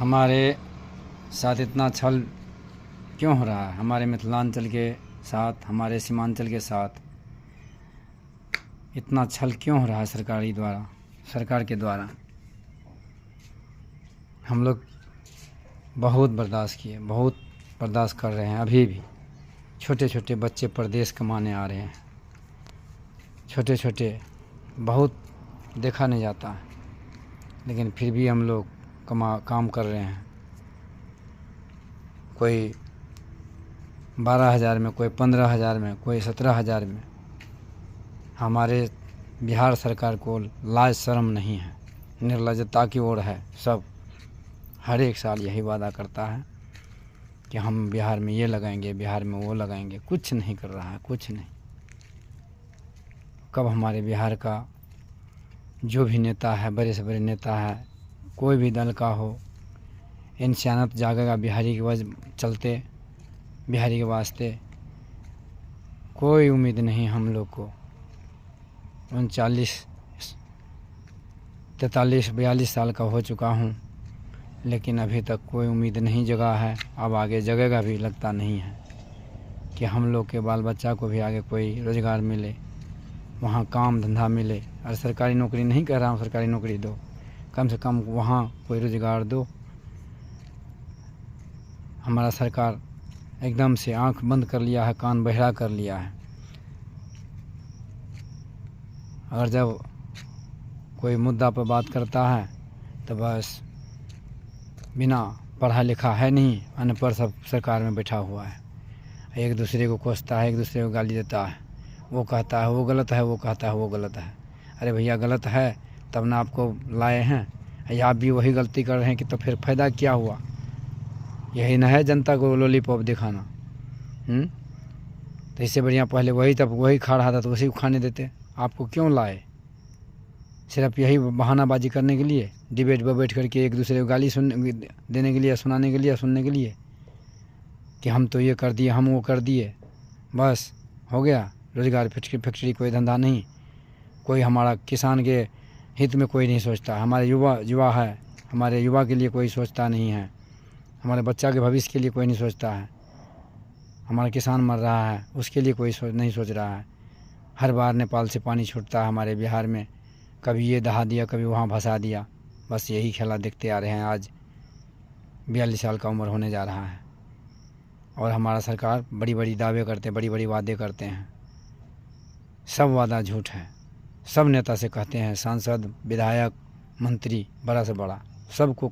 हमारे साथ इतना छल क्यों हो रहा है? हमारे मिथिलांचल के साथ, हमारे सीमांचल के साथ इतना छल क्यों हो रहा है सरकार के द्वारा? हम लोग बहुत बर्दाश्त किए, बहुत बर्दाश्त कर रहे हैं। अभी भी छोटे छोटे बच्चे परदेश कमाने आ रहे हैं, छोटे छोटे, बहुत देखा नहीं जाता है, लेकिन फिर भी हम लोग काम कर रहे हैं। कोई 12,000 में, कोई 15,000 में, कोई 17,000 में। हमारे बिहार सरकार को लाज शर्म नहीं है, निर्लज्जता की ओर है। सब हर एक साल यही वादा करता है कि हम बिहार में ये लगाएंगे, बिहार में वो लगाएंगे। कुछ नहीं कर रहा है, कुछ नहीं। कब हमारे बिहार का जो भी नेता है, बड़े से बड़े नेता है, कोई भी दल का हो, इंसानियत जागेगा बिहारी के वजह चलते, बिहारी के वास्ते? कोई उम्मीद नहीं हम लोग को। 39, 43, 42 साल का हो चुका हूँ, लेकिन अभी तक कोई उम्मीद नहीं जगा है। अब आगे जगेगा भी लगता नहीं है कि हम लोग के बाल बच्चा को भी आगे कोई रोज़गार मिले, वहाँ काम धंधा मिले। और सरकारी नौकरी नहीं कह रहा हूँ, सरकारी नौकरी दो, कम से कम वहाँ कोई रोज़गार दो। हमारा सरकार एकदम से आंख बंद कर लिया है, कान बहरा कर लिया है। अगर जब कोई मुद्दा पर बात करता है तो बस बिना पढ़ा लिखा है नहीं, अनपढ़ सब सरकार में बैठा हुआ है। एक दूसरे को कोसता है, एक दूसरे को गाली देता है। वो कहता है वो गलत है, वो कहता है वो गलत है। अरे भैया, गलत है तब ना आपको लाए हैं, या आप भी वही गलती कर रहे हैं कि तो फिर फ़ायदा क्या हुआ? यही ना है जनता को लॉलीपॉप दिखाना। तो इससे बढ़िया पहले वही खा रहा था तो उसी को खाने देते। आपको क्यों लाए? सिर्फ यही बहानाबाजी करने के लिए, डिबेट पर बैठ करके एक दूसरे को गाली देने के लिए, सुनाने के लिए, सुनने के लिए कि हम तो ये कर दिए, हम वो कर दिए। बस हो गया। रोज़गार फैक्ट्री कोई धंधा नहीं, कोई हमारा किसान के हित में कोई नहीं सोचता। हमारे युवा है, हमारे युवा के लिए कोई सोचता नहीं है। हमारे बच्चा के भविष्य के लिए कोई नहीं सोचता है। हमारा किसान मर रहा है, उसके लिए कोई नहीं सोच रहा है। हर बार नेपाल से पानी छूटता है हमारे बिहार में, कभी ये दहा दिया, कभी वहाँ भसा दिया। बस यही खेला देखते आ रहे हैं। आज 42 साल का उम्र होने जा रहा है और हमारा सरकार बड़ी बड़ी दावे करते हैं, बड़ी बड़ी वादे करते हैं। सब वादा झूठ है। सब नेता से कहते हैं, सांसद, विधायक, मंत्री, बड़ा से बड़ा, सबको